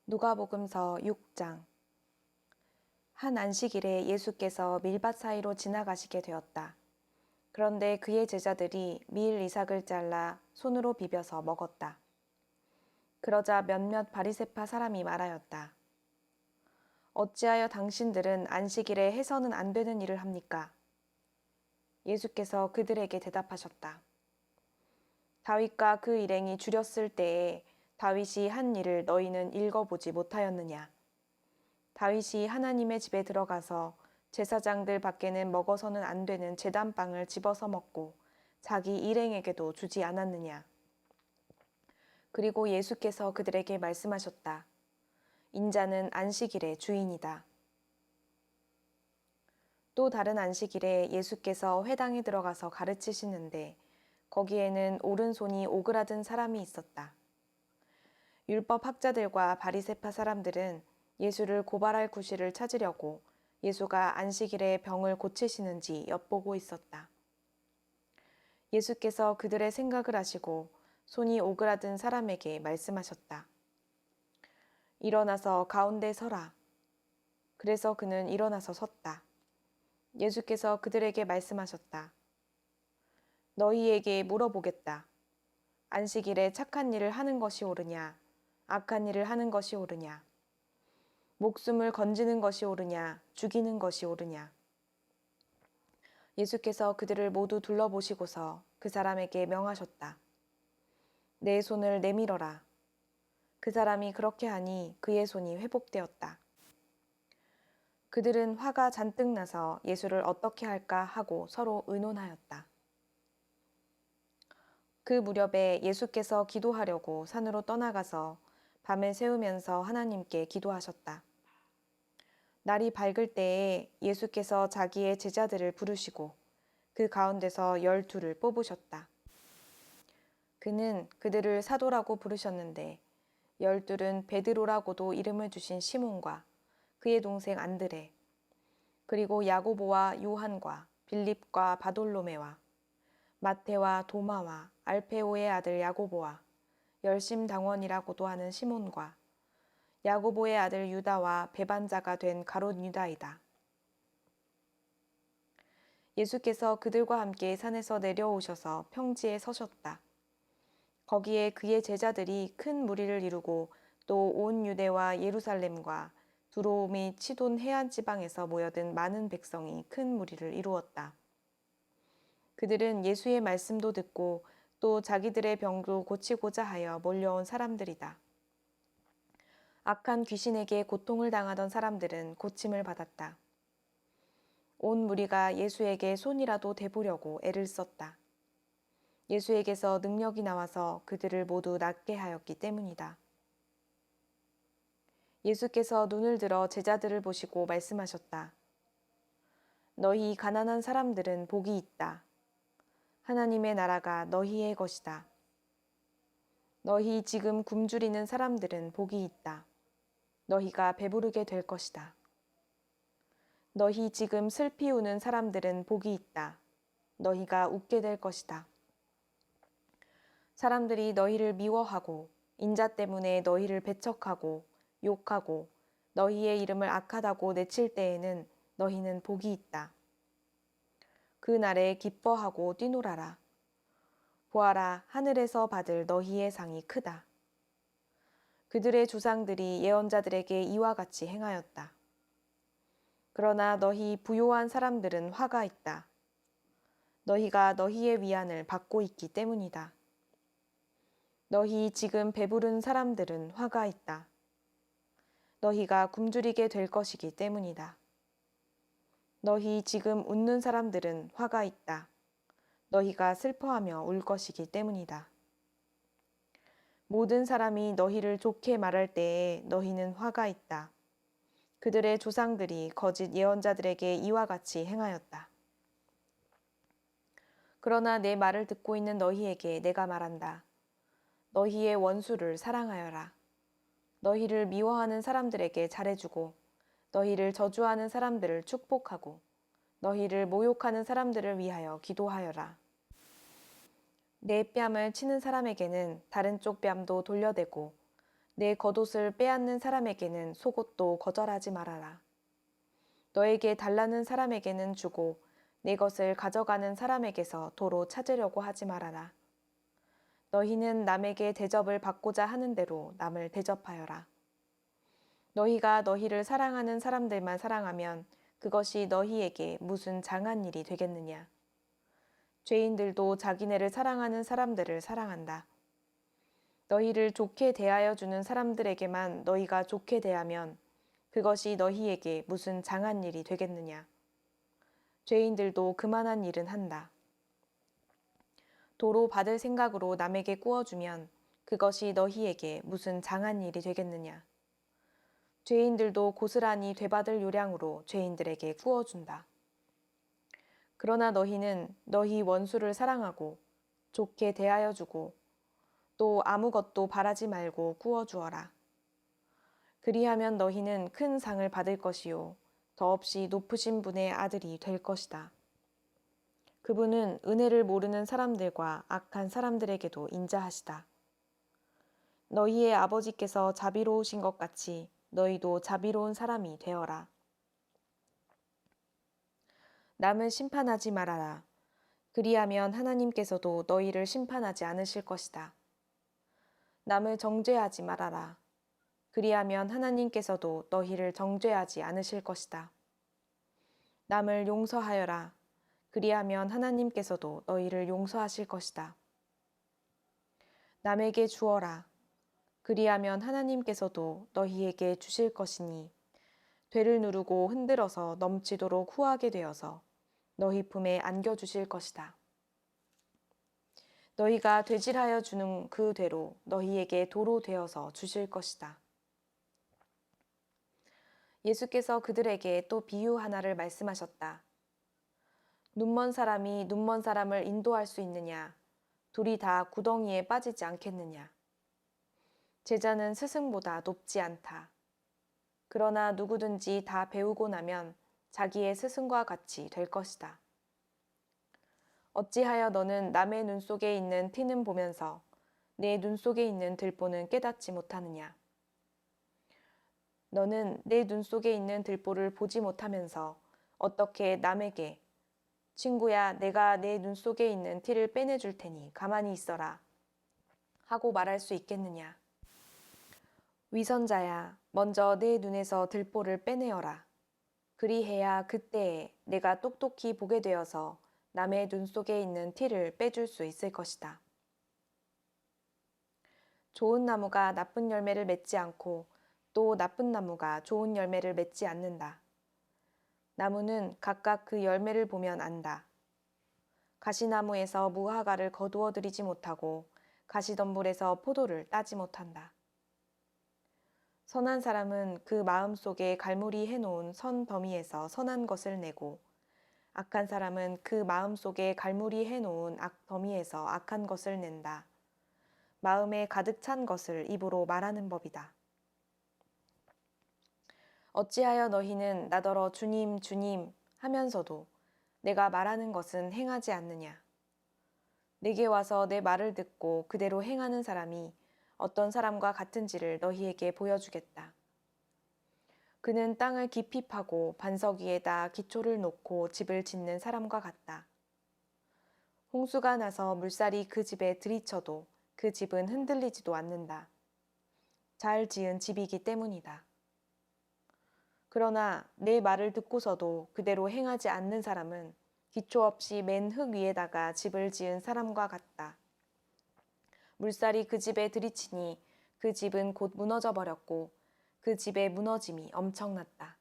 누가복음서 6장. 한 안식일에 예수께서 밀밭 사이로 지나가시게 되었다. 그런데 그의 제자들이 밀 이삭을 잘라 손으로 비벼서 먹었다. 그러자 몇몇 바리새파 사람이 말하였다. 어찌하여 당신들은 안식일에 해서는 안 되는 일을 합니까? 예수께서 그들에게 대답하셨다. 다윗과 그 일행이 줄였을 때에 다윗이 한 일을 너희는 읽어보지 못하였느냐? 다윗이 하나님의 집에 들어가서 제사장들 밖에는 먹어서는 안 되는 제단빵을 집어서 먹고 자기 일행에게도 주지 않았느냐? 그리고 예수께서 그들에게 말씀하셨다. 인자는 안식일의 주인이다. 또 다른 안식일에 예수께서 회당에 들어가서 가르치시는데 거기에는 오른손이 오그라든 사람이 있었다. 율법 학자들과 바리새파 사람들은 예수를 고발할 구실을 찾으려고 예수가 안식일에 병을 고치시는지 엿보고 있었다. 예수께서 그들의 생각을 아시고 손이 오그라든 사람에게 말씀하셨다. 일어나서 가운데 서라. 그래서 그는 일어나서 섰다. 예수께서 그들에게 말씀하셨다. 너희에게 물어보겠다. 안식일에 착한 일을 하는 것이 옳으냐, 악한 일을 하는 것이 옳으냐? 목숨을 건지는 것이 옳으냐, 죽이는 것이 옳으냐? 예수께서 그들을 모두 둘러보시고서 그 사람에게 명하셨다. 내 손을 내밀어라. 그 사람이 그렇게 하니 그의 손이 회복되었다. 그들은 화가 잔뜩 나서 예수를 어떻게 할까 하고 서로 의논하였다. 그 무렵에 예수께서 기도하려고 산으로 떠나가서 밤에 새우면서 하나님께 기도하셨다. 날이 밝을 때에 예수께서 자기의 제자들을 부르시고 그 가운데서 12를 뽑으셨다. 그는 그들을 사도라고 부르셨는데 12은 베드로라고도 이름을 주신 시몬과 그의 동생 안드레, 그리고 야고보와 요한과 빌립과 바돌로메와 마테와 도마와 알페오의 아들 야고보와 열심당원이라고도 하는 시몬과 야고보의 아들 유다와 배반자가 된 가롯 유다이다. 예수께서 그들과 함께 산에서 내려오셔서 평지에 서셨다. 거기에 그의 제자들이 큰 무리를 이루고 또 온 유대와 예루살렘과 두로 및 시돈 해안 지방에서 모여든 많은 백성이 큰 무리를 이루었다. 그들은 예수의 말씀도 듣고 또 자기들의 병도 고치고자 하여 몰려온 사람들이다. 악한 귀신에게 고통을 당하던 사람들은 고침을 받았다. 온 무리가 예수에게 손이라도 대보려고 애를 썼다. 예수에게서 능력이 나와서 그들을 모두 낫게 하였기 때문이다. 예수께서 눈을 들어 제자들을 보시고 말씀하셨다. 너희 가난한 사람들은 복이 있다. 하나님의 나라가 너희의 것이다. 너희 지금 굶주리는 사람들은 복이 있다. 너희가 배부르게 될 것이다. 너희 지금 슬피 우는 사람들은 복이 있다. 너희가 웃게 될 것이다. 사람들이 너희를 미워하고 인자 때문에 너희를 배척하고 욕하고 너희의 이름을 악하다고 내칠 때에는 너희는 복이 있다. 그 날에 기뻐하고 뛰놀아라. 보아라, 하늘에서 받을 너희의 상이 크다. 그들의 조상들이 예언자들에게 이와 같이 행하였다. 그러나 너희 부요한 사람들은 화가 있다. 너희가 너희의 위안을 받고 있기 때문이다. 너희 지금 배부른 사람들은 화가 있다. 너희가 굶주리게 될 것이기 때문이다. 너희 지금 웃는 사람들은 화가 있다. 너희가 슬퍼하며 울 것이기 때문이다. 모든 사람이 너희를 좋게 말할 때에 너희는 화가 있다. 그들의 조상들이 거짓 예언자들에게 이와 같이 행하였다. 그러나 내 말을 듣고 있는 너희에게 내가 말한다. 너희의 원수를 사랑하여라. 너희를 미워하는 사람들에게 잘해주고 너희를 저주하는 사람들을 축복하고 너희를 모욕하는 사람들을 위하여 기도하여라. 내 뺨을 치는 사람에게는 다른 쪽 뺨도 돌려대고 내 겉옷을 빼앗는 사람에게는 속옷도 거절하지 말아라. 너에게 달라는 사람에게는 주고 내 것을 가져가는 사람에게서 도로 찾으려고 하지 말아라. 너희는 남에게 대접을 받고자 하는 대로 남을 대접하여라. 너희가 너희를 사랑하는 사람들만 사랑하면 그것이 너희에게 무슨 장한 일이 되겠느냐. 죄인들도 자기네를 사랑하는 사람들을 사랑한다. 너희를 좋게 대하여 주는 사람들에게만 너희가 좋게 대하면 그것이 너희에게 무슨 장한 일이 되겠느냐. 죄인들도 그만한 일은 한다. 도로 받을 생각으로 남에게 꾸어주면 그것이 너희에게 무슨 장한 일이 되겠느냐. 죄인들도 고스란히 되받을 요량으로 죄인들에게 꾸어준다. 그러나 너희는 너희 원수를 사랑하고 좋게 대하여 주고 또 아무것도 바라지 말고 꾸어주어라. 그리하면 너희는 큰 상을 받을 것이요 더없이 높으신 분의 아들이 될 것이다. 그분은 은혜를 모르는 사람들과 악한 사람들에게도 인자하시다. 너희의 아버지께서 자비로우신 것 같이 너희도 자비로운 사람이 되어라. 남을 심판하지 말아라. 그리하면 하나님께서도 너희를 심판하지 않으실 것이다. 남을 정죄하지 말아라. 그리하면 하나님께서도 너희를 정죄하지 않으실 것이다. 남을 용서하여라. 그리하면 하나님께서도 너희를 용서하실 것이다. 남에게 주어라. 그리하면 하나님께서도 너희에게 주실 것이니 되를 누르고 흔들어서 넘치도록 후하게 되어서 너희 품에 안겨주실 것이다. 너희가 되질하여 주는 그 되로 너희에게 도로 되어서 주실 것이다. 예수께서 그들에게 또 비유 하나를 말씀하셨다. 눈먼 사람이 눈먼 사람을 인도할 수 있느냐? 둘이 다 구덩이에 빠지지 않겠느냐? 제자는 스승보다 높지 않다. 그러나 누구든지 다 배우고 나면 자기의 스승과 같이 될 것이다. 어찌하여 너는 남의 눈 속에 있는 티는 보면서 내 눈 속에 있는 들보는 깨닫지 못하느냐? 너는 내 눈 속에 있는 들보를 보지 못하면서 어떻게 남에게 친구야, 내가 내 눈 속에 있는 티를 빼내줄 테니 가만히 있어라 하고 말할 수 있겠느냐? 위선자야, 먼저 내 눈에서 들보를 빼내어라. 그리해야 그때에 내가 똑똑히 보게 되어서 남의 눈 속에 있는 티를 빼줄 수 있을 것이다. 좋은 나무가 나쁜 열매를 맺지 않고 또 나쁜 나무가 좋은 열매를 맺지 않는다. 나무는 각각 그 열매를 보면 안다. 가시나무에서 무화과를 거두어 들이지 못하고 가시덤불에서 포도를 따지 못한다. 선한 사람은 그 마음속에 갈무리 해놓은 선 더미에서 선한 것을 내고 악한 사람은 그 마음속에 갈무리 해놓은 악 더미에서 악한 것을 낸다. 마음에 가득 찬 것을 입으로 말하는 법이다. 어찌하여 너희는 나더러 주님 주님 하면서도 내가 말하는 것은 행하지 않느냐. 내게 와서 내 말을 듣고 그대로 행하는 사람이 어떤 사람과 같은지를 너희에게 보여주겠다. 그는 땅을 깊이 파고 반석 위에다 기초를 놓고 집을 짓는 사람과 같다. 홍수가 나서 물살이 그 집에 들이쳐도 그 집은 흔들리지도 않는다. 잘 지은 집이기 때문이다. 그러나 내 말을 듣고서도 그대로 행하지 않는 사람은 기초 없이 맨 흙 위에다가 집을 지은 사람과 같다. 물살이 그 집에 들이치니 그 집은 곧 무너져 버렸고 그 집의 무너짐이 엄청났다.